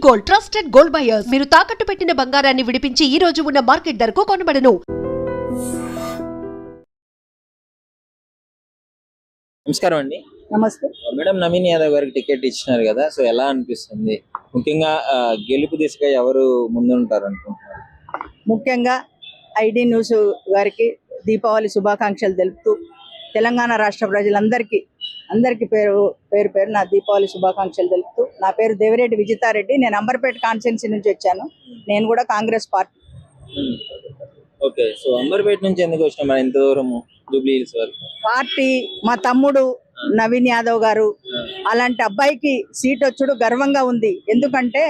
Gold, trusted gold buyers. మీరు తాకట్టు పెట్టిన బంగారాన్ని విడిపించి ఈ రోజు ఉన్న మార్కెట్ ధరకు కొనబడను. నమస్కారం అండి. నమస్తే మేడం, నవీన్ యాదవ్ గారికి టికెట్ ఇచ్చినారు కదా, సో ఎలా అనిపిస్తుంది? ముఖ్యంగా గెలుపు దిశగా ఎవరు ముందుంటారు అనుకుంటున్నారు? ముఖ్యంగా ఐడి న్యూస్ గారికి దీపావళి శుభాకాంక్షలు తెలుపుతూ తెలంగాణ రాష్ట్ర ప్రజలందరికీ పేరు నా దీపావళి శుభాకాంక్షలు తెలుపుతూ, నా పేరు దేవిరెడ్డి విజితారెడ్డి, నేను అంబర్పేట కాన్స్టిట్యున్సీ నుంచి వచ్చాను. నేను కూడా Congress party. Okay, so Amberpet నుంచి ఎందుకు వచ్చినా మరి ఇంత దూరం జూబ్లీ హిల్స్ వరకు? పార్టీ మా తమ్ముడు నవీన్ యాదవ్ గారు, అలాంటి అబ్బాయికి సీట్ వచ్చుడు గర్వంగా ఉంది. ఎందుకంటే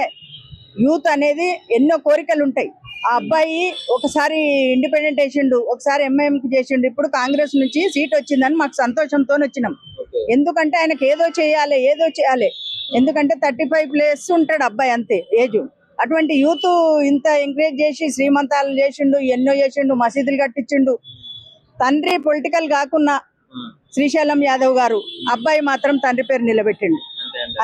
యూత్ అనేది ఎన్నో కోరికలు ఉంటాయి. ఆ అబ్బాయి ఒకసారి ఇండిపెండెంట్ చేసిండు, ఒకసారి ఎంఐఎంకి చేసిండు, ఇప్పుడు కాంగ్రెస్ నుంచి సీట్ వచ్చిందని మాకు సంతోషంతో వచ్చినాం. ఎందుకంటే ఆయనకు ఏదో చేయాలి. ఎందుకంటే 35+ ఉంటాడు అబ్బాయి, అంతే ఏజ్. అటువంటి యూత్ ఇంత ఎంకరేజ్ చేసి శ్రీమంతాలు చేసిండు, ఎన్నో చేసిండు, మసీదులు కట్టించిండు. తండ్రి పొలిటికల్ కాకున్నా శ్రీశైలం యాదవ్ గారు, అబ్బాయి మాత్రం తండ్రి పేరు నిలబెట్టిండు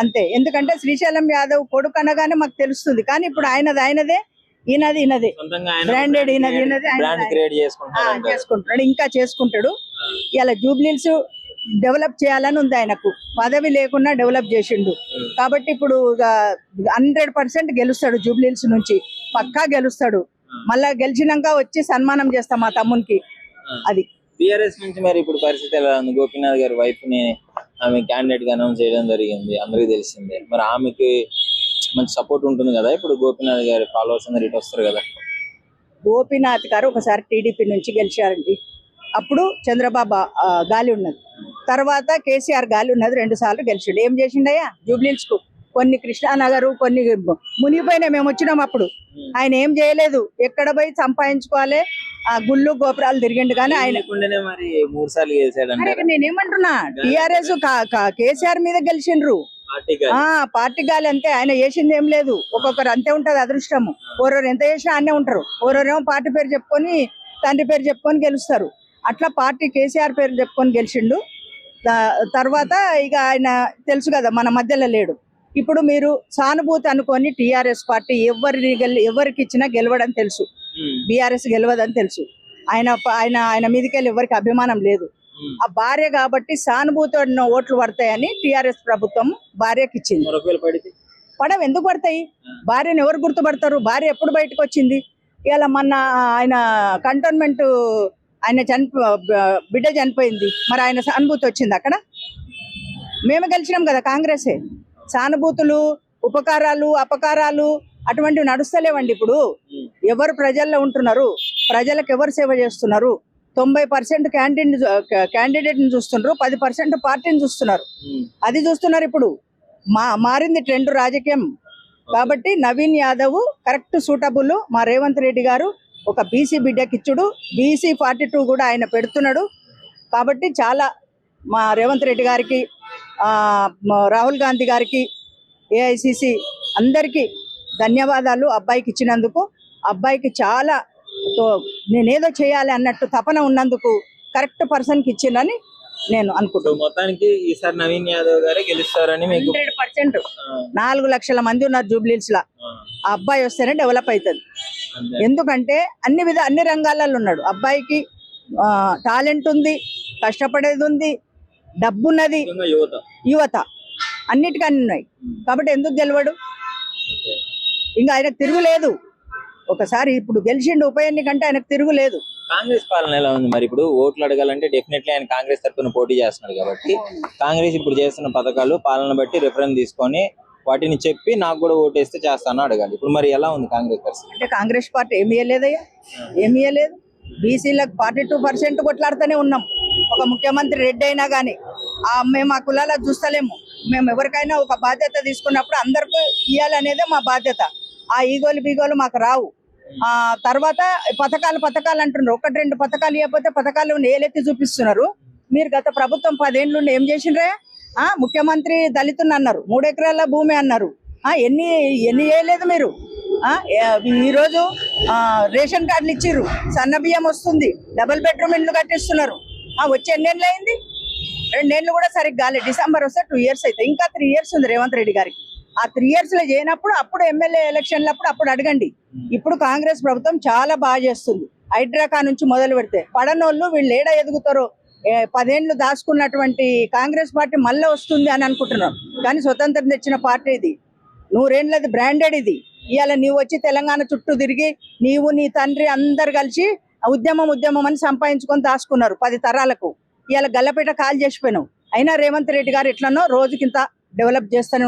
అంతే. ఎందుకంటే శ్రీశైలం యాదవ్ కొడుకు అనగానే మాకు తెలుస్తుంది, కానీ ఇప్పుడు ఆయనదే, ఈయనదే బ్రాండెడ్, చేసుకుంటున్నాడు, ఇంకా చేసుకుంటాడు. ఇలా జూబ్లీస్ డెవలప్ చేయాలని ఉంది ఆయనకు, పదవి లేకుండా డెవలప్ చేసిండు. కాబట్టి ఇప్పుడు 100% గెలుస్తాడు జూబ్లీస్ నుంచి, పక్కా గెలుస్తాడు. మళ్ళా గెలిచినాక వచ్చి సన్మానం చేస్తాం మా తమ్మునికి. అది టిఆర్ఎస్ నుంచి మరి ఇప్పుడు పరిస్థితి ఎలా ఉంది? గోపీనాథ్ గారి వైఫ్ ని ఆమె క్యాండిడేట్ గా అనౌన్స్ చేయడం జరిగింది, అందరికీ తెలిసిందే. మరి ఆమెకి మంచి సపోర్ట్ ఉంటుంది కదా, ఇప్పుడు గోపీనాథ్ గారి ఫాలోవర్స్ అందరు ఇటు వస్తారు కదా. గోపీనాథ్ గారు ఒకసారి టీడీపీ నుంచి గెలిచారండి, అప్పుడు చంద్రబాబు గాలి ఉన్నది, తర్వాత కేసీఆర్ గాలి ఉన్నది, 2 సార్లు గెలిచిండు. ఏం చేసిండయ్యా జూబ్లీస్ కు? కొన్ని కృష్ణానగర్, కొన్ని మునిగిపోయినా మేము వచ్చినాం అప్పుడు. ఆయన ఏం చేయలేదు, ఎక్కడ పోయి సంపాదించుకోవాలి, ఆ గుళ్ళు గోపురాలు తిరిగిండు. కానీ ఆయన మరి 3 సార్లు గెలిచాడు. నేనేమంటున్నా, టిఆర్ఎస్ కేసీఆర్ మీద గెలిచిండ్రు, పార్టీ గాలి అంతే. ఆయన చేసింది ఏం లేదు, ఒక్కొక్కరు అంతే ఉంటది అదృష్టము. ఓరోరు ఎంత చేసినా అన్నే ఉంటారు, ఓరోరేమో పార్టీ పేరు చెప్పుకొని తండ్రి పేరు చెప్పుకొని గెలుస్తారు. అట్లా పార్టీ కేసీఆర్ పేరు చెప్పుకొని గెలిచిండు. తర్వాత ఇక ఆయన తెలుసు కదా మన మధ్యలో లేడు. ఇప్పుడు మీరు సానుభూతి అనుకొని టిఆర్ఎస్ పార్టీ ఎవరికి ఇచ్చినా గెలవడం తెలుసు, బీఆర్ఎస్ గెలవదని తెలుసు. ఆయన మీదకెళ్ళి ఎవరికి అభిమానం లేదు. ఆ భార్య కాబట్టి సానుభూతి ఓట్లు పడతాయని టిఆర్ఎస్ ప్రభుత్వం భార్యకి ఇచ్చింది. పడవ ఎందుకు పడతాయి? భార్యను ఎవరు గుర్తుపడతారు? భార్య ఎప్పుడు బయటకు వచ్చింది? ఇలా మొన్న ఆయన కంటోన్మెంట్ ఆయన బిడ్డ చనిపోయింది, మరి ఆయన సానుభూతి వచ్చింది అక్కడ? మేము గెలిచినాం కదా కాంగ్రెసే. సానుభూతులు, ఉపకారాలు, అపకారాలు అటువంటివి నడుస్తలేవండి. ఇప్పుడు ఎవరు ప్రజల్లో ఉంటున్నారు, ప్రజలకు ఎవరు సేవ చేస్తున్నారు? 90% క్యాండిడేట్ని చూస్తున్నారు, 10% పార్టీని చూస్తున్నారు. అది చూస్తున్నారు. ఇప్పుడు మారింది ట్రెండ్ రాజకీయం. కాబట్టి నవీన్ యాదవ్ కరెక్ట్ సూటబుల్. మా రేవంత్ రెడ్డి గారు ఒక బీసీ బిడ్డకిచ్చుడు, BC 42 కూడా ఆయన పెడుతున్నాడు. కాబట్టి చాలా మా రేవంత్ రెడ్డి గారికి, రాహుల్ గాంధీ గారికి, AICC అందరికీ ధన్యవాదాలు అబ్బాయికి ఇచ్చినందుకు. అబ్బాయికి చాలా నేనేదో చేయాలి అన్నట్టు తపన ఉన్నందుకు కరెక్ట్ పర్సన్కి ఇచ్చిందని నేను అనుకుంటున్నాను. మొత్తానికి ఈసారి నవీన్ యాదవ్ గారే గెలుస్తారని 100%. 4 లక్షల మంది ఉన్నారు జూబ్లీస్ లా, ఆ అబ్బాయి వస్తేనే డెవలప్ అవుతుంది. ఎందుకంటే అన్ని రంగాలలో ఉన్నాడు అబ్బాయికి. టాలెంట్ ఉంది, కష్టపడేది ఉంది, డబ్బు ఉన్నది, యువత అన్నిటికీ ఉన్నాయి. కాబట్టి ఎందుకు గెలవడు? ఇంకా ఆయనకు తిరుగులేదు. ఒకసారి ఇప్పుడు గెలిచిండు ఉప ఎన్నికంటే ఆయనకు తిరుగులేదు. కాంగ్రెస్ పాలన ఎలా ఉంది మరి? ఇప్పుడు ఓట్లు అడగాలంటే డెఫినెట్లీ ఆయన కాంగ్రెస్ తరఫున పోటీ చేస్తున్నాడు కాబట్టి కాంగ్రెస్ ఇప్పుడు చేస్తున్న పథకాలు పాలన బట్టి రిఫరెన్స్ తీసుకొని వాటిని చెప్పి నాకు కూడా ఓటేస్తే చేస్తాను అడగాలి. ఇప్పుడు మరి ఎలా ఉంది కాంగ్రెస్ పరిస్థితి? అంటే కాంగ్రెస్ పార్టీ ఏమి ఇవ్వలేదయ్యా, ఏమి ఇవ్వలేదు. బీసీలకు 42% కొట్లాడుతూనే ఉన్నాం. ఒక ముఖ్యమంత్రి రెడ్డి అయినా కానీ మేము ఆ కులాలకు చూస్తలేము. మేము ఎవరికైనా ఒక బాధ్యత తీసుకున్నప్పుడు అందరికీ ఇవ్వాలనేదే మా బాధ్యత. ఆ ఈగోలు మాకు రావు. తర్వాత పథకాలు అంటున్నారు. 1-2 పథకాలు ఇవ్వకపోతే పథకాలు ఏలెత్తి చూపిస్తున్నారు. మీరు గత ప్రభుత్వం 10 ఏళ్ళు ఏం చేసిండ్రే? ముఖ్యమంత్రి దళితుని అన్నారు, 3 ఎకరాల భూమి అన్నారు. ఎన్ని చేయలేదు మీరు. ఈరోజు రేషన్ కార్డులు ఇచ్చిర్రు, సన్న బియ్యం వస్తుంది, డబుల్ బెడ్రూమ్ ఇల్లు కట్టిస్తున్నారు. వచ్చి ఎన్నేళ్ళు అయింది? 2 ఏళ్ళు కూడా సరిగ్గా కాలేదు. డిసెంబర్ వస్తే 2 years అవుతాయి. ఇంకా 3 years ఉంది రేవంత్ రెడ్డి గారికి. ఆ 3 years లో చేయనప్పుడు అప్పుడు ఎమ్మెల్యే ఎలక్షన్లప్పుడు అప్పుడు అడగండి. ఇప్పుడు కాంగ్రెస్ ప్రభుత్వం చాలా బాగా చేస్తుంది. హైడ్రాకా నుంచి మొదలు పెడితే పడనోళ్ళు వీళ్ళు ఏడ ఎదుగుతారో 10 ఏళ్ళు దాచుకున్నటువంటి కాంగ్రెస్ పార్టీ మళ్ళీ వస్తుంది అని అనుకుంటున్నాం. కానీ స్వతంత్రం తెచ్చిన పార్టీ ఇది, 100 ఏళ్ళది బ్రాండెడ్ ఇది. ఇవాళ నీవు వచ్చి తెలంగాణ చుట్టూ తిరిగి నీవు నీ తండ్రి అందరు కలిసి ఉద్యమం అని సంపాదించుకొని దాచుకున్నారు 10 తరాలకు. ఇవాళ గల్లపేట కాల్ చేసిపోయినావు. అయినా రేవంత్ రెడ్డి గారు ఎట్లనో రోజుకింత డెవలప్ చేస్తూనే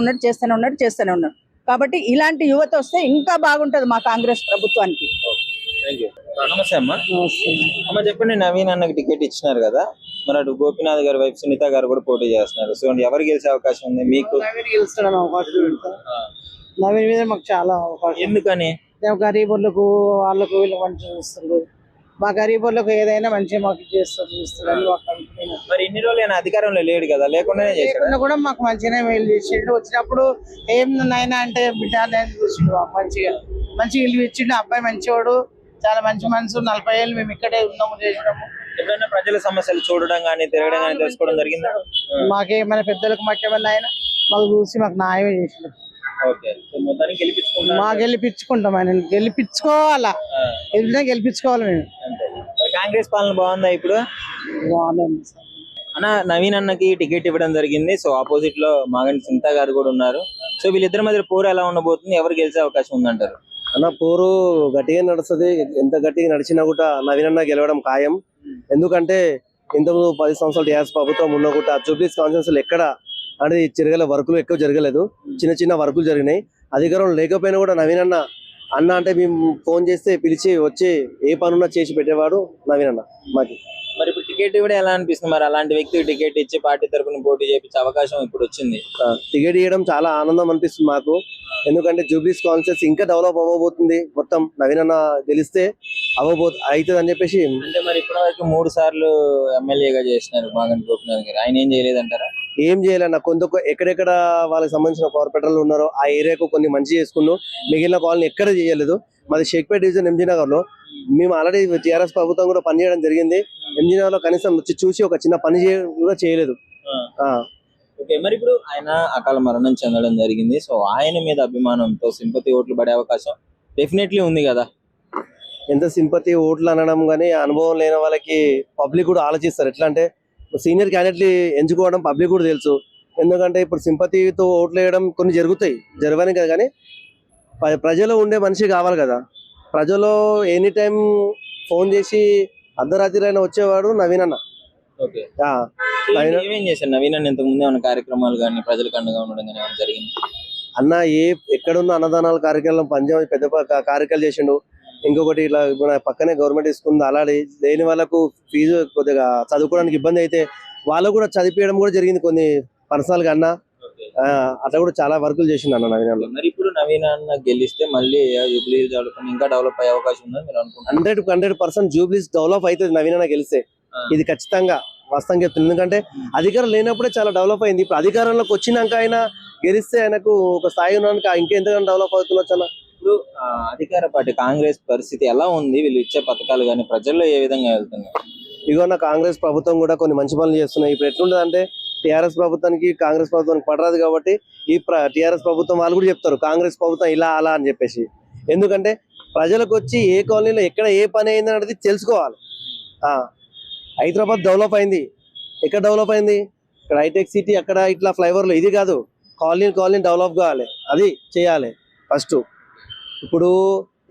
ఉన్నాడు. కాబట్టి ఇలాంటి యువత వస్తే ఇంకా బాగుంటది మా కాంగ్రెస్ ప్రభుత్వానికి. నమస్తే అమ్మ చెప్పండి, నవీన్ అన్నకి టికెట్ ఇచ్చినారు కదా, మరి అటు గోపీనాథ్ గారి వైపు సునీత గారు కూడా పోటీ చేస్తున్నారు. సో ఎవరు గెలిచే అవకాశం ఉంది మీకు? నవీన్ గెలుస్తున్నాను అవకాశం. నవీన్ మీద మాకు చాలా అవకాశం. ఎందుకని? గరీబులకు వాళ్ళకు వీళ్ళు మంచిగా చూస్తారు. మా గరీబులకు ఏదైనా మంచిగా మాకు చూస్తారని మాకు అనుకుంటున్నాను. మరి ఇన్ని రోజులు ఆయన అధికారంలో లేడు కదా, లేకుండానే చేశాడు కూడా మాకు మంచిగానే మేలు చేసిండు. వచ్చినప్పుడు ఏం నాయన అంటే బిడ్డ అనేది చూసిండు మాకు మంచిగా ఇల్లు ఇచ్చిండు. అబ్బాయి మంచివాడు, చాలా మంచి మనసు. 40 ఏళ్ళు మేము ఇక్కడే ఉన్నాము, చేసినాము. ఎప్పుడైనా ప్రజల సమస్యలు చూడడం కానీ తిరగడం కానీ తెలుసుకోవడం జరిగిందా? మాకేమైనా పెద్దలకు మాకేమైనా ఆయన మాకు చూసి మాకు న్యాయమే చేసిండు. మా గెలిపించుకుంటాం, ఆయన గెలిపించుకోవాలా, గెలిపించుకోవాలి మేము. కాంగ్రెస్ పాలన బాగుందా ఇప్పుడు? బాగుందండి అన్న. నవీన్ అన్నకి టికెట్ ఇవ్వడం జరిగింది. సో ఆపోజిట్ లో మాగంటి సునీత గారు కూడా ఉన్నారు. సో వీళ్ళిద్దరి మధ్య పోరు ఎలా ఉండబోతుంది, ఎవరు గెలిచే అవకాశం ఉందంటారు? అన్న పోరు గట్టిగా నడుస్తుంది. ఎంత గట్టిగా నడిచినా కూడా నవీన్ అన్న గెలవడం ఖాయం. ఎందుకంటే ఇంతకు 10 సంవత్సరాలు టీఆర్ఎస్ ప్రభుత్వం ఉన్న కూడా జూబ్లీస్ కాన్స్టిట్యూన్సీలో ఎక్కడ అనేది జరగలేదు, వర్కులు ఎక్కువ జరగలేదు, చిన్న వర్కులు జరిగినాయి. అధికారం లేకపోయినా కూడా నవీన్ అన్న అంటే మేము ఫోన్ చేస్తే పిలిచి వచ్చి ఏ పనున్నా చేసి పెట్టేవాడు నవీన్ అన్న మాకి. మరి ఇప్పుడు టికెట్ ఇవ్వడం ఎలా అనిపిస్తుంది? మరి అలాంటి వ్యక్తికి టికెట్ ఇచ్చి పార్టీ తరఫున పోటీ చేయించే అవకాశం ఇప్పుడు వచ్చింది. టికెట్ ఇవ్వడం చాలా ఆనందం అనిపిస్తుంది మాకు. ఎందుకంటే జూబ్లీస్ కాన్స్టిట్యూన్సీ ఇంకా డెవలప్ అవ్వబోతుంది. మొత్తం నవీన్ అన్న గెలిస్తే అవుతుంది అని చెప్పేసి. అంటే మరి ఇప్పటి వరకు 3 సార్లు ఎమ్మెల్యేగా చేసినారు మాగంటి గోపీనాథ్ గారు, ఆయన ఏం చేయలేదంటారా? ఏం చేయాలన్న ఎక్కడెక్కడ వాళ్ళకి సంబంధించిన కార్పొరేటర్లు ఉన్నారో ఆ ఏరియాకు కొన్ని మంచి చేసుకున్నాం. మిగిలిన కాలనీ ఎక్కడ చేయలేదు. మాది షేక్పేట డివిజన్ ఎంజీ నగర్ లో మేము ఆల్రెడీ టీఆర్ఎస్ ప్రభుత్వం కూడా పనిచేయడం జరిగింది. ఎంజీ నగర్ లో కనీసం వచ్చి చూసి ఒక చిన్న పని కూడా చేయలేదు. ఓకే, మరి ఇప్పుడు ఆయన అకాల మరణం చెందడం జరిగింది. సో ఆయన మీద అభిమానంతో సింపతి ఓట్లు పడే అవకాశం డెఫినెట్లీ ఉంది కదా. ఎంత సింపతి ఓట్లు అనడం కానీ అనుభవం లేని వాళ్ళకి పబ్లిక్ కూడా ఆలోచిస్తారు. ఎట్లా అంటే సీనియర్ క్యాండిడేట్లు ఎంచుకోవడం పబ్లిక్ కూడా తెలుసు. ఎందుకంటే ఇప్పుడు సింపతితో ఓట్లు వేయడం కొన్ని జరగని కదా, కానీ ప్రజలు ఉండే మనిషి కావాలి కదా. ప్రజలు ఎనీ టైం ఫోన్ చేసి అర్ధరాత్రి అయినా వచ్చేవాడు నవీన్ అన్న. ఏమేం చేశారు నవీన్ అన్న? ఇంతకు ముందు ఏమైనా కార్యక్రమాలు కానీ ప్రజలకు అండగా ఉండడం కానీ ఏమైనా జరిగింది? అన్న ఎక్కడున్న అన్నదానాల కార్యక్రమం పంజాబ్ పెద్ద కార్యక్రమాలు చేసిండు. ఇంకొకటి ఇట్లా పక్కనే గవర్నమెంట్ స్కూల్ అలాంటి లేని వాళ్ళకు ఫీజు కొద్దిగా చదువుకోవడానికి ఇబ్బంది అయితే వాళ్ళకు కూడా చదివించడం కూడా జరిగింది కొన్ని పర్సనల్ గా. అన్న అట్లా కూడా చాలా వర్కులు చేసిండు అన్న నవీన్ అన్న. మరి ఇప్పుడు నవీన్ అన్న గెలిస్తే మళ్ళీ జూబ్లీస్ డెవలప్మెంట్ ఇంకా డెవలప్ అయ్యే అవకాశం ఉందని మీరు అనుకుంటున్నారు? 100% జూబ్లీస్ డెవలప్ అవుతుంది నవీన్ అన్న గెలిస్తే. ఇది ఖచ్చితంగా వాస్తవంగా చెప్తుంది. ఎందుకంటే అధికారం లేనప్పుడే చాలా డెవలప్ అయింది. ఇప్పుడు అధికారంలోకి వచ్చినాక ఆయన గెలిస్తే ఆయనకు ఒక స్థాయి ఉన్నాక ఇంకెంతగానో డెవలప్ అవుతుండొచ్చు అన్న. ఇప్పుడు అధికార పార్టీ కాంగ్రెస్ పరిస్థితి ఎలా ఉంది? వీళ్ళు ఇచ్చే పథకాలు కానీ ప్రజల్లో ఏ విధంగా వెళ్తున్నాయి? ఇగోన్న కాంగ్రెస్ ప్రభుత్వం కూడా కొన్ని మంచి పనులు చేస్తున్నాయి. ఇప్పుడు ఎట్లుంటది అంటే టీఆర్ఎస్ ప్రభుత్వానికి కాంగ్రెస్ ప్రభుత్వానికి పడరాదు కాబట్టి ఈ టీఆర్ఎస్ ప్రభుత్వం వాళ్ళు కూడా చెప్తారు కాంగ్రెస్ ప్రభుత్వం ఇలా అలా అని చెప్పేసి. ఎందుకంటే ప్రజలకు వచ్చి ఏ కాలనీలో ఎక్కడ ఏ పని అయింది అనేది తెలుసుకోవాలి. హైదరాబాద్ డెవలప్ అయింది, ఎక్కడ డెవలప్ అయింది? ఇక్కడ హైటెక్ సిటీ అక్కడ ఇట్లా ఫ్లైఓవర్లు. ఇది కాదు, కాలనీ డెవలప్ కావాలి, అది చేయాలి ఫస్ట్. ఇప్పుడు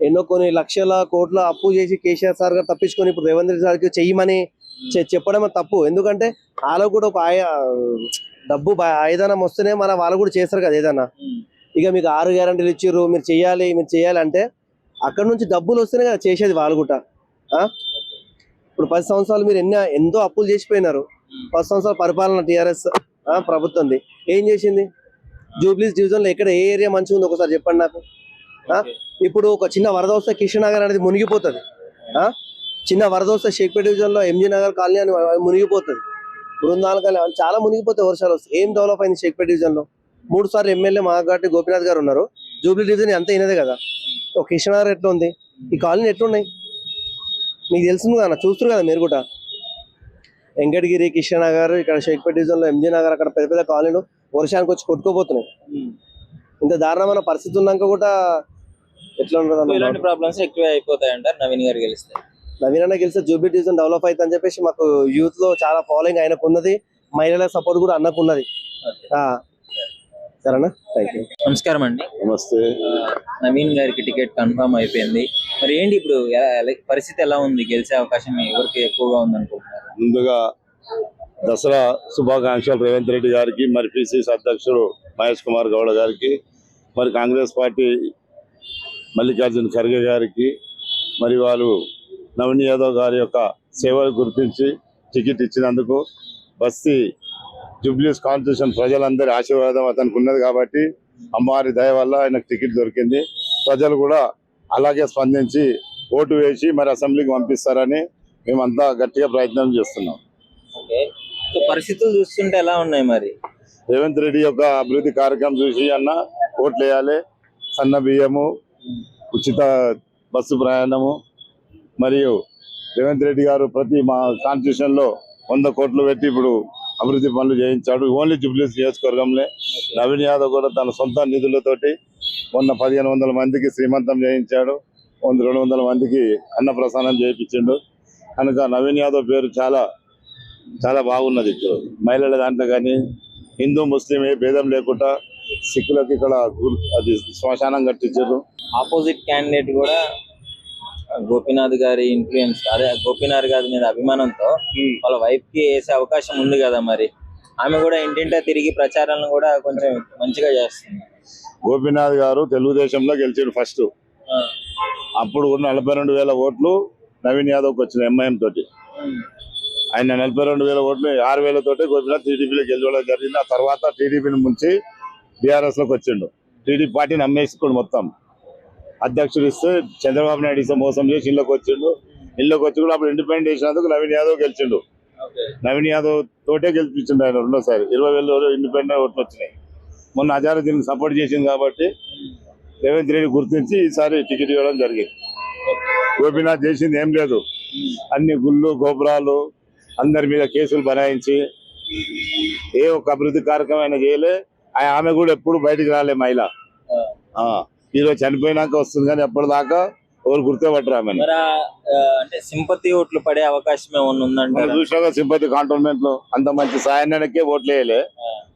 ఎన్నో కొన్ని లక్షల కోట్ల అప్పు చేసి కేసీఆర్ సార్ గారు తప్పించుకొని ఇప్పుడు రేవంత్ రెడ్డి సార్కి చెయ్యమని చెప్పడం తప్పు. ఎందుకంటే వాళ్ళకు కూడా ఒక డబ్బు ఆయుధానం వస్తేనే వాళ్ళు కూడా చేస్తారు కదా ఏదన్నా. ఇక మీకు 6 గ్యారెంటీలు ఇచ్చిర్రు, మీరు చెయ్యాలి అంటే అక్కడ నుంచి డబ్బులు వస్తేనే కదా చేసేది వాళ్ళు కూడా. ఇప్పుడు 10 సంవత్సరాలు మీరు ఎంతో అప్పులు చేసిపోయినారు. 10 సంవత్సరాల పరిపాలన టీఆర్ఎస్ ప్రభుత్వంది ఏం చేసింది? జూబ్లీస్ డివిజన్ లో ఎక్కడ ఏ ఏరియా మంచిగా ఉంది ఒకసారి చెప్పండి నాకు. ఇప్పుడు ఒక చిన్న వరద వస్తే కృష్ణనగర్ అనేది మునిగిపోతుంది. చిన్న వరద వస్తే షేక్పేట డివిజన్ లో ఎంజీ నగర్ కాలనీ అని మునిగిపోతుంది. బృందాల కాలనీ చాలా మునిగిపోతాయి వర్షాలు వస్తే. ఏం డెవలప్ అయింది షేక్పేట డివిజన్ లో? 3 సార్లు ఎమ్మెల్యే మాగంటి గోపీనాథ్ గారు ఉన్నారు. జూబ్లీ డివిజన్ అంతా అయినదే కదా. ఒక కృష్ణనగర్ ఎట్లా ఉంది, ఈ కాలనీ ఎట్లున్నాయి మీకు తెలుస్తుంది కదా, చూస్తారు కదా మీరు కూడా. వెంకటగిరి, కృష్ణనగర్, ఇక్కడ షేక్పేట డివిజన్ లో ఎంజీ నగర్, అక్కడ పెద్ద కాలనీలు వర్షానికి వచ్చి కొట్టుకోపోతున్నాయి. ఇంత దారుణమైన పరిస్థితి ఉన్నాక కూడా ఎట్లా ఉంటుంది ఇలాంటి ప్రాబ్లమ్స్ ఎక్కువ అయిపోతాయి అంటారు నవీన్ గారు గెలిస్తే. నవీన్ అన్న గెలిస్తే జూబ్లీ డివిజన్ డెవలప్ అవుతుంది అని చెప్పేసి మాకు యూత్ లో చాలా ఫాలోయింగ్ ఆయనకు ఉన్నది, మహిళల సపోర్ట్ కూడా అన్నకు ఉన్నది. సరేనా, థ్యాంక్ యూ. నమస్కారం అండి. నమస్తే. నవీన్ గారికి టికెట్ కన్ఫర్మ్ అయిపోయింది. మరి ఏంటి ఇప్పుడు పరిస్థితి ఎలా ఉంది? గెలిచే అవకాశం ఎవరికి ఎక్కువగా ఉంది అనుకుంటున్నారు? ముందుగా దసరా శుభాకాంక్షలు రేవంత్ రెడ్డి గారికి, మరి పిసిసి అధ్యక్షుడు మహేష్ కుమార్ గౌడ్ గారికి, మరి కాంగ్రెస్ పార్టీ మల్లికార్జున ఖర్గే గారికి, మరి వాళ్ళు నవీన్ యాదవ్ గారి యొక్క సేవలు గుర్తించి టికెట్ ఇచ్చినందుకు బస్తీ జూబ్లీస్ కాన్స్టిట్యూషన్ ప్రజలందరి ఆశీర్వాదం అతనికి ఉన్నది కాబట్టి అమ్మవారి దయ వల్ల ఆయనకు టికెట్ దొరికింది. ప్రజలు కూడా అలాగే స్పందించి ఓటు వేసి మరి అసెంబ్లీకి పంపిస్తారని మేమంతా గట్టిగా ప్రయత్నం చేస్తున్నాం. ఓకే, సో పరిస్థితులు చూస్తుంటే ఎలా ఉన్నాయి మరి? రేవంత్ రెడ్డి యొక్క అభివృద్ధి కార్యక్రమం చూసి అన్న ఓట్లు వేయాలి. సన్న బియ్యము, ఉచిత బస్సు ప్రయాణము, మరియు రేవంత్ రెడ్డి గారు ప్రతి మా కాన్స్టిట్యూషన్ లో 100 కోట్లు పెట్టి ఇప్పుడు అభివృద్ధి పనులు చేయించాడు. ఓన్లీ జూబ్లీస్ నియోజకవర్గంలో నవీన్ యాదవ్ కూడా తన సొంత నిధులతోటి మొన్న 1500 మందికి శ్రీమంతం చేయించాడు, 200 మందికి అన్నప్రసాదం చేయించిండు. కనుక నవీన్ యాదవ్ పేరు చాలా చాలా బాగున్నది. ఇప్పుడు మహిళల దాంట్లో కానీ హిందూ ముస్లిం ఏ భేదం లేకుండా సిక్కులకు ఇక్కడ అది శ్మశానం కట్టించారు. ఆపోజిట్ క్యాండిడేట్ కూడా గోపీనాథ్ గారి ఇన్ఫ్లుయెన్స్, అదే గోపీనాథ్ గారి మీద అభిమానంతో వాళ్ళ వైఫ్ కి వేసే అవకాశం ఉంది కదా, మరి ఆమె కూడా ఇంటింటా తిరిగి ప్రచారాలను కూడా కొంచెం మంచిగా చేస్తుంది. గోపీనాథ్ గారు తెలుగుదేశంలో గెలిచాడు ఫస్ట్. అప్పుడు కూడా 42,000 ఓట్లు నవీన్ యాదవ్కి వచ్చిన ఎంఐఎం తోటి. ఆయన 42,000 ఓట్లు 6,000 తోటి గోపీనాథ్ టీడీపీలో గెలవడం జరిగింది. ఆ తర్వాత టీడీపీని ముంచి బీఆర్ఎస్ లోకి వచ్చిండు. టీడీపీ పార్టీని అమ్మేసుకోండి మొత్తం. అధ్యక్షుడు ఇస్తే చంద్రబాబు నాయుడు ఇస్తే మోసం చేసి ఇళ్ళకి వచ్చిండు. ఇళ్ళకి వచ్చి కూడా అప్పుడు ఇండిపెండెంట్ చేసినందుకు నవీన్ యాదవ్ గెలిచిండు. నవీన్ యాదవ్ తోటే గెలిపించిండు ఆయన రెండోసారి. 20,000 ఇండిపెండెంట్ ఓట్లు వచ్చినాయి. మొన్న అజారుద్దీన్ సపోర్ట్ చేసింది కాబట్టి రేవంత్ రెడ్డి గుర్తించి ఈసారి టికెట్ ఇవ్వడం జరిగింది. గోపీనాథ్ చేసింది ఏం లేదు, అన్ని గుళ్ళు గోపురాలు అందరి మీద కేసులు బనాయించి ఏ ఒక్క అభివృద్ధి కార్యక్రమం అయినా చేయలే. ఆమె కూడా ఎప్పుడు బయటికి రాలే మహిళ. ఈరోజు చనిపోయినాక వస్తుంది కానీ ఎప్పటిదాకా ఎవరు గుర్తుపట్టరు ఆమె. అంటే సింపతి ఓట్లు పడే అవకాశం ఏమన్నా ఉందంటే చూసినాక సింపతి కాంటోన్మెంట్ లో అంత మంచి సాయన్నకే ఓట్లు వేయలే.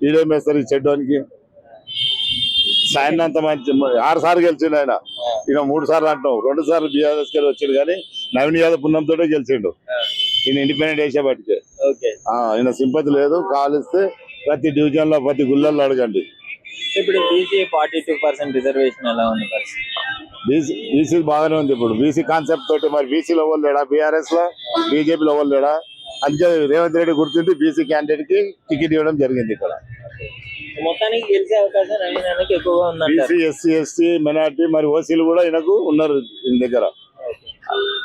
ఈడో మేస్తారు చెడ్డోనికి. సాయన్న అంత మంచి 6 సార్లు గెలిచిండు ఆయన. ఈయన 3 సార్లు అంటాం, 2 సార్లు బీఆర్ఎస్ కి వచ్చిండు కానీ నవీన్ యాదవ్ పుణ్యంతో గెలిచిండు. ఈయన ఇండిపెండెంట్ వేసే బట్టికే. ఈయన సింపతి లేదు. కాలిస్తే ప్రతి డివిజన్ లో ప్రతి గుళ్ళల్లో అడగండి. ఇప్పుడు బీసీ 42% రిజర్వేషన్ ఎలా ఉంది పరిస్థితి? బీసీ బాగానే ఉంది. ఇప్పుడు బీసీ కాన్సెప్ట్ తోటి మరి బీసీలో ఎవరు లేడా, బీఆర్ఎస్ లో బీజేపీలో ఎవరు లేడా, అందుకే రేవంత్ రెడ్డి గుర్తించి బీసీ క్యాండిడేట్ కి టికెట్ ఇవ్వడం జరిగింది. ఇక్కడ మొత్తానికి గెలిచే అవకాశం నవీనానికి ఎక్కువగా ఉంది. బీసీ ఎస్సీ ఎస్టీ మైనార్టీ మరి ఓసీలు కూడా ఈయనకు ఉన్నారు ఈయన దగ్గర.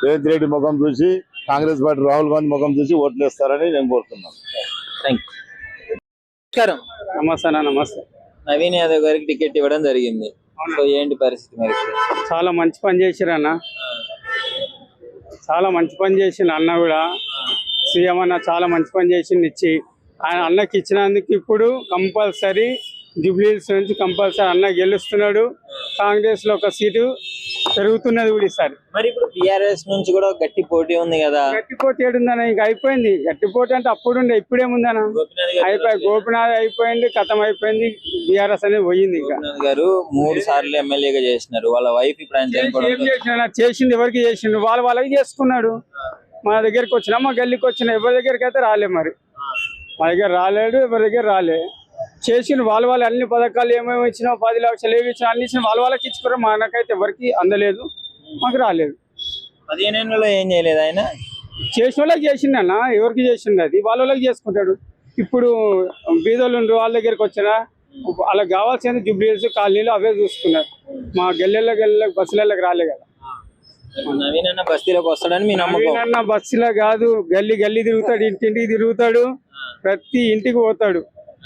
రేవంత్ రెడ్డి ముఖం చూసి కాంగ్రెస్ పార్టీ రాహుల్ గాంధీ ముఖం చూసి ఓట్లు వేస్తారని నేను కోరుతున్నాను. నమస్కారం. నమస్తే. నమస్తే. నవీన్ యాదవ్ గారికి టికెట్ ఇవ్వడం జరిగింది. సో ఏంటి పరిస్థితి మరి? చాలా మంచి పని చేసిరు అన్న, చాలా మంచి పని చేసిండు అన్న కూడా. సీఎం అన్న చాలా మంచి పని చేసిండు ఇచ్చి. ఆయన అన్నకి ఇచ్చినందుకు ఇప్పుడు కంపల్సరీ జూబ్లీహిల్స్ నుంచి కంపల్సరీ అన్న గెలుస్తున్నాడు. కాంగ్రెస్ లో ఒక సీటు పెరుగుతున్నది కూడా ఈసారి. మరి ఇప్పుడు బీఆర్ఎస్ నుంచి కూడా గట్టి పోటీ ఉంది కదా? గట్టి పోటీ ఏడుందన్న, ఇంకా అయిపోయింది. గట్టి పోటీ అంటే అప్పుడు ఉండే, ఇప్పుడేముందన్న? అయిపోయి గోపినాథ్ అయిపోయింది, కథం అయిపోయింది. బీఆర్ఎస్ అనేది పోయింది. ఇంకా గారు 3 సార్లు ఎమ్మెల్యేగా చేసినారు. వాళ్ళ వైఫ్ ఇప్పుడు ఏం చేసిన చేసింది ఎవరికి చేసిండు, వాళ్ళకి చేసుకున్నాడు. మా దగ్గరికి వచ్చినా, మా గల్లీకి వచ్చినా, ఎవరి దగ్గరికి అయితే రాలే. మరి మా దగ్గర రాలేడు, ఎవరి దగ్గర రాలే. చేసిన వాళ్ళు అన్ని పథకాలు ఏమేమి ఇచ్చినా, 10 లక్షలు ఏమి ఇచ్చినా అన్ని ఇచ్చిన వాళ్ళకి ఇచ్చుకున్నారు. మనకైతే ఎవరికి అందలేదు, మాకు రాలేదు. 15 ఏళ్ళలో ఏం చేయలేదు ఆయన. చేసిన వాళ్ళకి చేసిండన్న, ఎవరికి చేసిండు అది వాళ్ళకి చేసుకుంటాడు. ఇప్పుడు బీదోళ్ళు వాళ్ళ దగ్గరికి వచ్చినా వాళ్ళకి కావాల్సింది జూబ్లీహిల్స్ కాలనీలు అవే చూసుకున్నారు. మా గల్లెళ్ళకి బస్సులకి రాలే కదా. నవీన్ అన్న బస్తీలోకి వస్తాడని మీ నమ్మకం? నవీన్ అన్న బస్సులో కాదు, గల్లీ తిరుగుతాడు, ఇంటింటికి తిరుగుతాడు, ప్రతి ఇంటికి పోతాడు.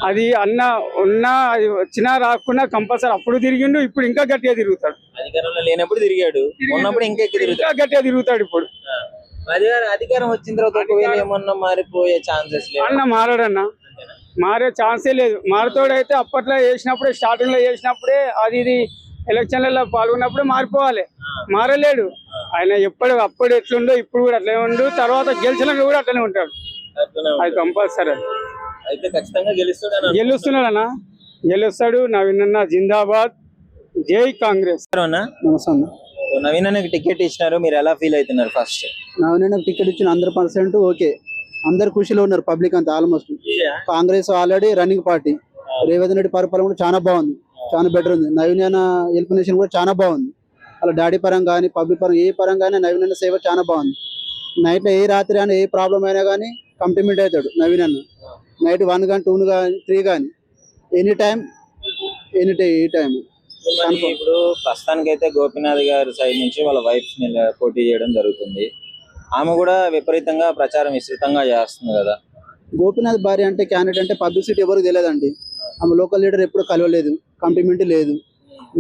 అది అన్న ఉన్నా అది వచ్చినా రాకున్నా కంపల్సరీ అప్పుడు తిరిగిండు, ఇప్పుడు ఇంకా గట్టిగా తిరుగుతాడు. అధికారంలో లేనప్పుడు తిరిగాడు, ఉన్నప్పుడు ఇంకా గట్టిగా తిరుగుతాడు. ఇప్పుడు అధికారం వచ్చిన తర్వాత ఒకవేళ ఏమన్నా మారిపోయే ఛాన్సెస్ లేవు. అన్న మారాడన్న, మారే ఛాన్సే లేదు. మారుతోడైతే అప్పట్లో చేసినప్పుడే, స్టార్టింగ్ లో చేసినప్పుడే అది ఇది ఎలక్షన్లలో పాల్గొన్నప్పుడే మారిపోవాలి. మారలేడు ఆయన. అప్పుడు ఎట్లుండో ఇప్పుడు కూడా అట్లనే ఉండు, తర్వాత గెలిచినాక కూడా అట్లనే ఉంటాడు. అది కంపల్సరీ. అయితే ఖచ్చితంగా గెలుస్తున్నాడన్నా, గెలుస్తాడు. నవీన్ అన్న జిందాబాద్, జై కాంగ్రెస్. నవీన్ అన్నకి టికెట్ ఇచ్చినారు, మీరు ఎలా ఫీల్ అవుతున్నారు? ఫస్ట్ నవీన్ టికెట్ ఇచ్చిన 100% ఓకే. అందరు ఖుషిలో ఉన్నారు పబ్లిక్ అంతా. Almost Congress already running party. Revanth Reddy పరిపాలన కూడా చాలా బాగుంది, చాలా బెటర్ ఉంది. నవీన్ అన్న ఎలిమినేషన్ కూడా చాలా బాగుంది. అలా డాడీ పరంగా కానీ పబ్లిక్ పరంగా ఏ పరంగా అయినా నవీన్ అన్న సేవ చాలా బాగుంది. నైట్ లో ఏ రాత్రి అయినా ఏ ప్రాబ్లం అయినా కానీ కంప్లిమెంట్ అవుతాడు నవీన్ అన్న. నైట్ 1 కానీ 2 కానీ 3 కానీ ఎనీ టైం ఏ టైం. ఇప్పుడు ప్రస్తుతానికైతే గోపీనాథ్ గారి సైడ్ నుంచి వాళ్ళ వైఫ్ పోటీ చేయడం జరుగుతుంది. ఆమె కూడా విపరీతంగా ప్రచారం విస్తృతంగా చేస్తుంది కదా. గోపీనాథ్ భార్య అంటే క్యాండిడేట్ అంటే పబ్లిసిటీ ఎవరికి తెలియదండి. ఆమె లోకల్ లీడర్ ఎప్పుడు కలవలేదు, కంప్లిమెంట్ లేదు.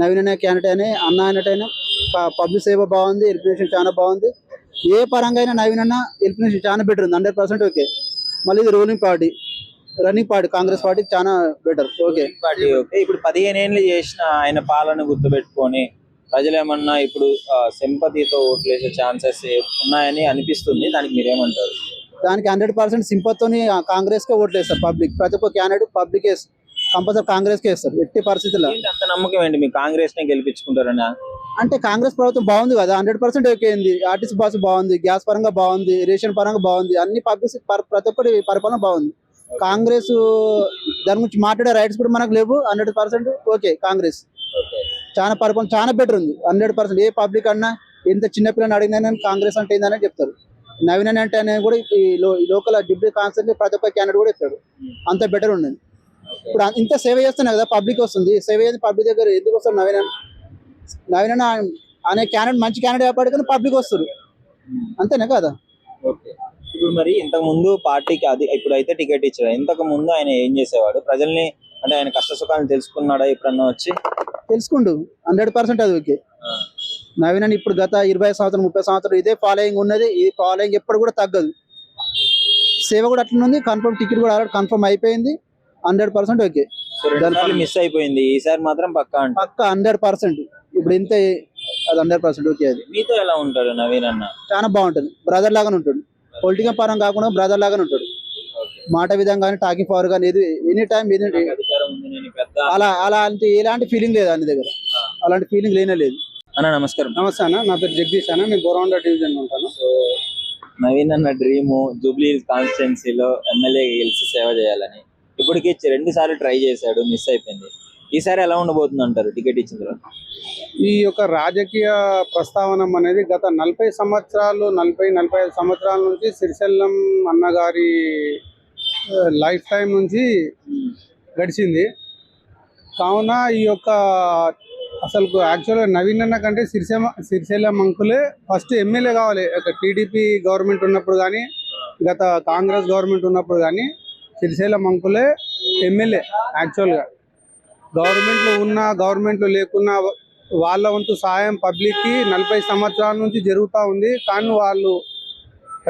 నవీన్ అనే క్యాండిడేట్ అని అన్న అయినట్టయినా పబ్లిక్ సేవ బాగుంది, ఎలిమినేషన్ చాలా బాగుంది. ఏ పరంగా అయినా నవీన్ అన్న ఎలిమినేషన్ చాలా బెటర్ ఉంది, 100% ఓకే. మళ్ళీ ఇది ruling party, running party, Congress party చాలా బెటర్ ఓకే. ఇప్పుడు 15 ఏళ్ళు చేసిన ఆయన పాలన గుర్తుపెట్టుకొని ప్రజలు ఏమన్నా ఇప్పుడు సింపతితో ఓట్లేసే ఛాన్సెస్ ఉన్నాయని అనిపిస్తుంది. దానికి మీరేమంటారు? దానికి 100% సింపతితోని కాంగ్రెస్ కే ఓట్లు వేస్తారు పబ్లిక్. ప్రతి ఒక్క క్యాండిడేట్ పబ్లిక్ కంపల్సరీ కాంగ్రెస్ కే వేస్తారు ఎట్టి పరిస్థితుల్లో. అంత నమ్మకం ఏంటి మీకు కాంగ్రెస్ నే గెలిపించుకుంటారనా? అంటే కాంగ్రెస్ ప్రభుత్వం బాగుంది కదా, 100% ఓకే అయింది. ఆర్టీసీ బస్సు బాగుంది, గ్యాస్ పరంగా బాగుంది, రేషన్ పరంగా బాగుంది, అన్ని పబ్లిక్ ప్రతి ఒక్కటి పరిపాలన బాగుంది. కాంగ్రెస్ దాని గురించి మాట్లాడే రైట్స్ కూడా మనకు లేవు. 100% ఓకే కాంగ్రెస్. చాలా పరిపాలన చాలా బెటర్ ఉంది 100%. ఏ పబ్లిక్ అన్నా ఎంత చిన్నపిల్లని అడిగినా కాంగ్రెస్ అంటే ఏందని చెప్తారు. నవీన్ అంటే అనేది కూడా ఈ లోకల్ డిప్యూటీ కాన్స్టెంట్ ప్రతి ఒక్క క్యాండిడేట్ కూడా చెప్తాడు, అంత బెటర్ ఉన్నది. ఇప్పుడు ఇంత సేవ చేస్తున్నా కదా పబ్లిక్ వస్తుంది, సేవ చేసి పబ్లిక్ దగ్గర ఎందుకు వస్తారు? నవీన్ అనే క్యాండిడేట్ మంచి క్యాండిడేట్ కాబట్టి పబ్లిక్ వస్తారు, అంతేనా కదా. ఇప్పుడు మరి ఇంతకు ముందు పార్టీకి అది ఇప్పుడు అయితే టికెట్ ఇచ్చారు, ఇంతకు ముందు ఆయన ఏం చేసేవాడు? ప్రజల్ని అంటే ఆయన కష్ట సుఖాలను తెలుసుకున్నాడా? ఎప్పుడన్నా వచ్చి తెలుసుకుండు 100% అది ఓకే. నవీన్ అని ఇప్పుడు గత 20 సంవత్సరాలు 30 సంవత్సరాలు ఇదే ఫాలోయింగ్ ఉన్నది. ఈ ఫాలోయింగ్ ఎప్పుడు కూడా తగ్గదు. సేవ కూడా అట్లా ఉంది. కన్ఫర్మ్ టికెట్ కూడా ఆల్రెడీ కన్ఫర్మ్ అయిపోయింది, 100% ఓకే. మిస్ అయిపోయింది, ఈసారి మాత్రం పక్కా 100%. ఇప్పుడు ఇంత అది 100% ఓకే. అది మీతో ఎలా ఉంటాడు నవీన్ అన్న? చాలా బాగుంటుంది, బ్రదర్ లాగానే ఉంటాడు. పొలిటికల్ పరం కాకుండా బ్రదర్ లాగానే ఉంటాడు. మాట విధంగా కానీ టాకింగ్ పవర్ కానీ ఎనీ టైం అలాంటి ఎలాంటి ఫీలింగ్ లేదు అన్ని దగ్గర, అలాంటి ఫీలింగ్ లేనే లేదు. అన్న నమస్కారం. నమస్తే అన్న, నా పేరు జగదీష్ అన్న, నేను బోరవండ డివిజన్ ఉంటాను. నవీన్ అన్న డ్రీమ్ జూబ్లీ కాన్స్టిట్యున్సీలో ఎమ్మెల్యే గెలిచి సేవ చేయాలని ఇప్పటికి 2 సార్లు ట్రై చేశాడు, మిస్ అయిపోయింది. ఈసారి ఎలా ఉండబోతుంది అంటారు టికెట్ ఇచ్చిన తర్వాత? ఈ యొక్క రాజకీయ ప్రస్తావన అనేది గత 40 సంవత్సరాలు 45 సంవత్సరాల నుంచి సిరిసెల్లం అన్నగారి లైఫ్ టైం నుంచి గడిచింది. కావున ఈ యొక్క అసలు యాక్చువల్గా నవీన్ అన్న కంటే సిరిసెల్లం అంకులే ఫస్ట్ ఎమ్మెల్యే కావాలి. టీడీపీ గవర్నమెంట్ ఉన్నప్పుడు కానీ గత కాంగ్రెస్ గవర్నమెంట్ ఉన్నప్పుడు కానీ సిరిసెల్లం అంకులే ఎమ్మెల్యే. యాక్చువల్గా గవర్నమెంట్లో ఉన్నా గవర్నమెంట్లో లేకున్నా వాళ్ళ వంతు సాయం పబ్లిక్కి 40 సంవత్సరాల నుంచి జరుగుతూ ఉంది. కానీ వాళ్ళు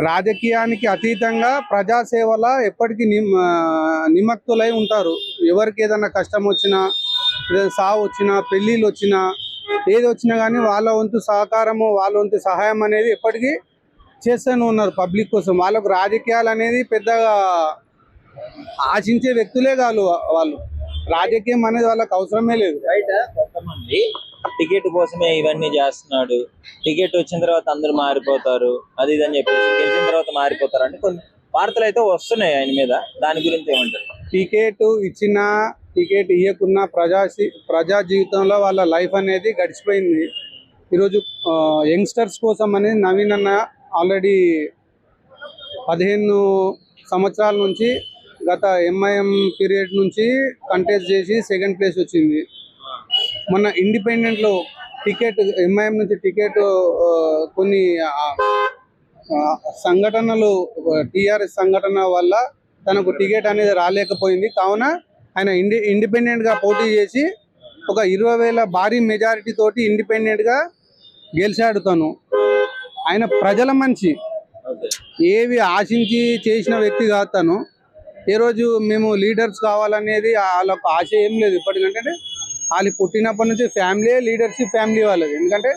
రాజకీయానికి అతీతంగా ప్రజాసేవల ఎప్పటికీ నిమగ్నులై ఉంటారు. ఎవరికి ఏదైనా కష్టం వచ్చినా, సావు వచ్చినా, పెళ్ళిళ్ళు వచ్చినా, ఏది వచ్చినా కానీ వాళ్ళ వంతు సహకారము, వాళ్ళ వంతు సహాయం అనేది ఎప్పటికీ చేస్తూనే ఉన్నారు పబ్లిక్ కోసం. వాళ్ళకు రాజకీయాలు అనేది పెద్దగా ఆశించే వ్యక్తులే కాదు వాళ్ళు. రాజకీయం అనేది వాళ్ళకి అవసరమే లేదు. బయట కొంతమంది టికెట్ కోసమే ఇవన్నీ చేస్తున్నాడు, టికెట్ వచ్చిన తర్వాత అందరూ మారిపోతారు, అది ఇది అని చెప్పేసి గెలిచిన తర్వాత మారిపోతారు అంటే కొన్ని వార్తలు అయితే వస్తున్నాయి ఆయన మీద. దాని గురించి ఏమంటారు? టికెట్ ఇచ్చినా టికెట్ ఇవ్వకున్నా ప్రజా జీవితంలో వాళ్ళ లైఫ్ అనేది గడిచిపోయింది. ఈరోజు యంగ్స్టర్స్ కోసం అనేది నవీన్ అన్న ఆల్రెడీ 15 సంవత్సరాల నుంచి గత ఎంఐఎం పీరియడ్ నుంచి కంటెస్ట్ చేసి 2nd ప్లేస్ వచ్చింది. మొన్న ఇండిపెండెంట్లో టికెట్ ఎంఐఎం నుంచి టికెట్ కొన్ని సంఘటనలు టీఆర్ఎస్ సంఘటన వల్ల తనకు టికెట్ అనేది రాలేకపోయింది. కావున ఆయన ఇండిపెండెంట్గా పోటీ చేసి ఒక 20,000 భారీ మెజారిటీ తోటి ఇండిపెండెంట్గా గెలిచాడు. తను ఆయన ప్రజల మనిషి, ఏవి ఆశించి చేసిన వ్యక్తి కాదు. తను ఏ రోజు మేము లీడర్స్ కావాలనేది వాళ్ళకు ఆశ ఏం లేదు. ఇప్పటికంటే వాళ్ళు పుట్టినప్పటి నుంచి ఫ్యామిలీ లీడర్షిప్ ఫ్యామిలీ వాళ్ళది. ఎందుకంటే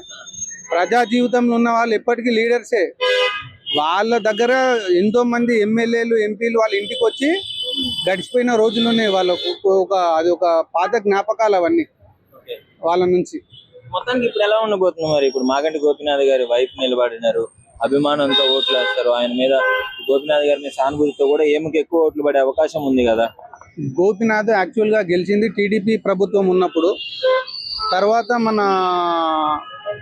ప్రజా జీవితంలో ఉన్న వాళ్ళు ఎప్పటికీ లీడర్సే. వాళ్ళ దగ్గర ఎంతో మంది ఎమ్మెల్యేలు ఎంపీలు వాళ్ళ ఇంటికి వచ్చి గడిచిపోయిన రోజులు ఉన్నాయి. వాళ్ళకు అది ఒక పాత జ్ఞాపకాలు అవన్నీ వాళ్ళ నుంచి. మొత్తానికి ఇప్పుడు ఎలా ఉండబోతుంది మరి? ఇప్పుడు మాగంటి గోపీనాథ్ గారి వైఫ్ నిలబడినారు, అభిమానంతో ఓట్లు వేస్తారు ఆయన మీద. గోపీనాథ్ గారి మీద సానుభూతితో కూడా ఏమికి ఎక్కువ ఓట్లు పడే అవకాశం ఉంది కదా. గోపీనాథ్ యాక్చువల్ గా గెలిచింది టీడీపీ ప్రభుత్వం ఉన్నప్పుడు. తర్వాత మన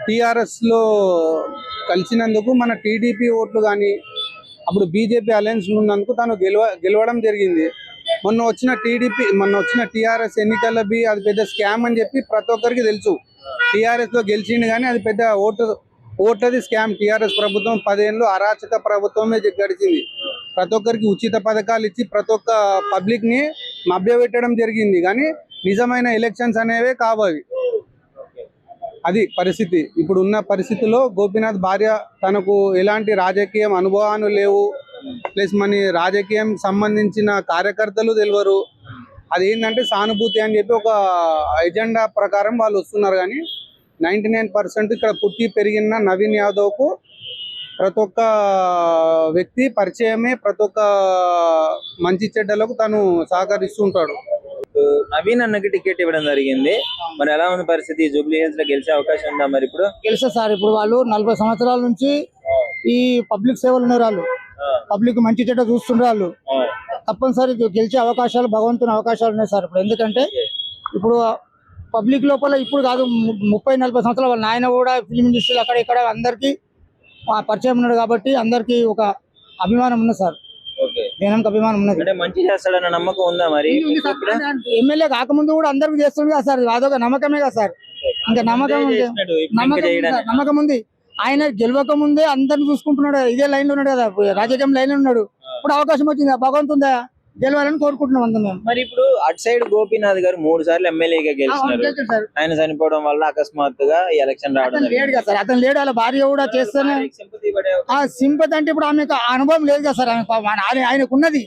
టిఆర్ఎస్ లో కలిసినందుకు మన టీడీపీ ఓట్లు కానీ అప్పుడు బీజేపీ అలయన్స్ ఉన్నందుకు తను గెలవడం జరిగింది. మొన్న వచ్చిన టిఆర్ఎస్ ఎన్నికల అది పెద్ద స్కామ్ అని చెప్పి ప్రతి ఒక్కరికి తెలుసు. టిఆర్ఎస్ లో గెలిచిండు కానీ అది పెద్ద ఓట్లది స్కామ్. టిఆర్ఎస్ ప్రభుత్వం 10 ఏళ్ళు అరాచక ప్రభుత్వమే గడిచింది. ప్రతి ఒక్కరికి ఉచిత పథకాలు ఇచ్చి ప్రతి ఒక్క పబ్లిక్ ని మభ్యపెట్టడం జరిగింది. కానీ నిజమైన ఎలక్షన్స్ అనేవే కావాలి. అది పరిస్థితి. ఇప్పుడు ఉన్న పరిస్థితిలో గోపీనాథ్ భార్య తనకు ఎలాంటి రాజకీయం అనుభవాలు లేవు, ప్లస్ మన రాజకీయం సంబంధించిన కార్యకర్తలు తెలియరు. అదేంటంటే సానుభూతి అని చెప్పి ఒక ఎజెండా ప్రకారం వాళ్ళు వస్తున్నారు. కానీ 99% ఇక్కడ పుట్టి పెరిగిన నవీన్ యాదవ్కు ప్రతి ఒక్క వ్యక్తి పరిచయమే. ప్రతి ఒక్క మంచి చెడ్డలకు తను సహకరిస్తుంటాడు. నవీన్ అన్నకి టికెట్ ఇవ్వడం జరిగింది. మరి ఎలా ఉంది పరిస్థితి? జూబ్లీ హిల్స్ లో గెలిచే అవకాశం ఉందా మరి ఇప్పుడు? గెలిస్తే సార్ ఇప్పుడు వాళ్ళు 40 సంవత్సరాల నుంచి ఈ పబ్లిక్ సేవలు ఉన్నారు. వాళ్ళు పబ్లిక్ మంచి చెడ్డ చూస్తుండ్రు. వాళ్ళు తప్పనిసరి గెలిచే అవకాశాలు భగవంతుని అవకాశాలు ఉన్నాయి సార్ ఇప్పుడు. ఎందుకంటే ఇప్పుడు పబ్లిక్ లోపల ఇప్పుడు కాదు 30-40 సంవత్సరాల వాళ్ళ నాయన కూడా ఫిలిం ఇండస్ట్రీలో అక్కడ ఇక్కడ అందరికీ పరిచయం ఉన్నాడు కాబట్టి అందరికి ఒక అభిమానం ఉంది సార్. జనంకి అభిమానం ఉన్నది. అంటే మంచి చేస్తాడన్న నమ్మకం ఉందా మరి? ఎమ్మెల్యే కాకముందు కూడా అందరికి చేస్తుంది కదా సార్. అదొక నమ్మకమే కదా సార్. ఇంకా నమ్మకం ఉంది. ఆయన గెలవక ముందే అందరిని చూసుకుంటున్నాడు. ఇదే లైన్ లో ఉన్నాడు కదా, రాజకీయం లైన్ లో ఉన్నాడు. ఇప్పుడు అవకాశం వచ్చింది, భగవంతుందా గెలవాలని కోరుకుంటున్నాం అందరం మేము. మరి ఇప్పుడు అటు సైడ్ గోపీనాథ్ గారు 3 సార్లు ఎమ్మెల్యేగా గెలిచినారు. ఆయన చనిపోవడం వల్ల అకస్మాత్తుగా ఈ ఎలక్షన్ రావడం లేడు కదా సార్. అతను లేడు, వాళ్ళ భార్య కూడా చేస్తేనే సింపతి. అంటే ఇప్పుడు ఆమెకు అనుభవం లేదు కదా సార్. ఆయనకు ఉన్నది,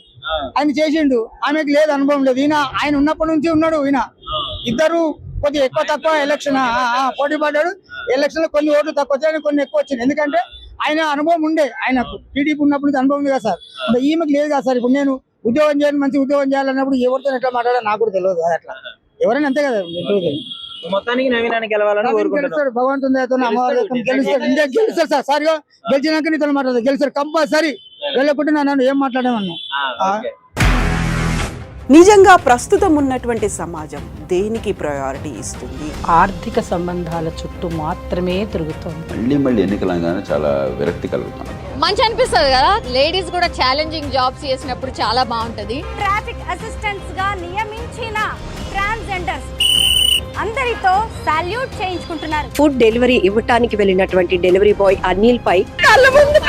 ఆయన చేసిండు. ఆమెకు లేదు, అనుభవం లేదు. ఆయన ఉన్నప్పటి నుంచి ఉన్నాడు. ఇద్దరు కొద్దిగా ఎక్కువ తక్కువ ఎలక్షన్ పోటీ పడ్డాడు. ఎలక్షన్ లో కొన్ని ఓట్లు తక్కువ వచ్చాయి, కొన్ని ఎక్కువ వచ్చింది. ఎందుకంటే ఆయన అనుభవం ఉండే. ఆయనకు టీడీపీ ఉన్నప్పటి నుంచి అనుభవం ఉంది కదా సార్. ఈమెకు లేదు కదా సార్. ఇప్పుడు నేను ఉద్యోగం చేయాలి, మంచి ఉద్యోగం చేయాలన్నప్పుడు ఎవరితో ఎట్లా మాట్లాడాలి నాకు కూడా తెలియదు. అట్లా ఎవరైనా అంతే కదా. మొత్తానికి నవీనాన్ని గెలవాలని కోరుకుంటున్నాను. భగవంతుని గెలుస్తారు సార్. సారిగా గెలిచినాక నీతో మాట్లాడదు. గెలుస్తారు కంపల్సరీ. వెళ్ళకుంటే నన్ను ఏం మాట్లాడేమన్నా. నిజంగా ప్రస్తుతం ఉన్నటువంటి సమాజం దేనికి ప్రయారిటీ ఇస్తుంది? ఆర్థిక సంబంధాల చుట్టూ మాత్రమే తిరుగుతోంది. మళ్ళీ ఎన్నికలంగానే చాలా విరక్తి కలుగుతాం. మంచి అనిపిస్తుంది కదా. లేడీస్ కూడా ఛాలెంజింగ్ జాబ్స్ చేసినప్పుడు చాలా బాగుంటది. ట్రాఫిక్ అసిస్టెంట్స్ గా నియమించిన ట్రాన్స్జెండర్స్ అందరితో సాల్యూట్ చేయించుకుంటున్నారు. ఫుడ్ డెలివరీ ఇవ్వటానికి వెళ్ళినటువంటి డెలివరీ బాయ్ అనిల్ పై కళ్ళ ముందు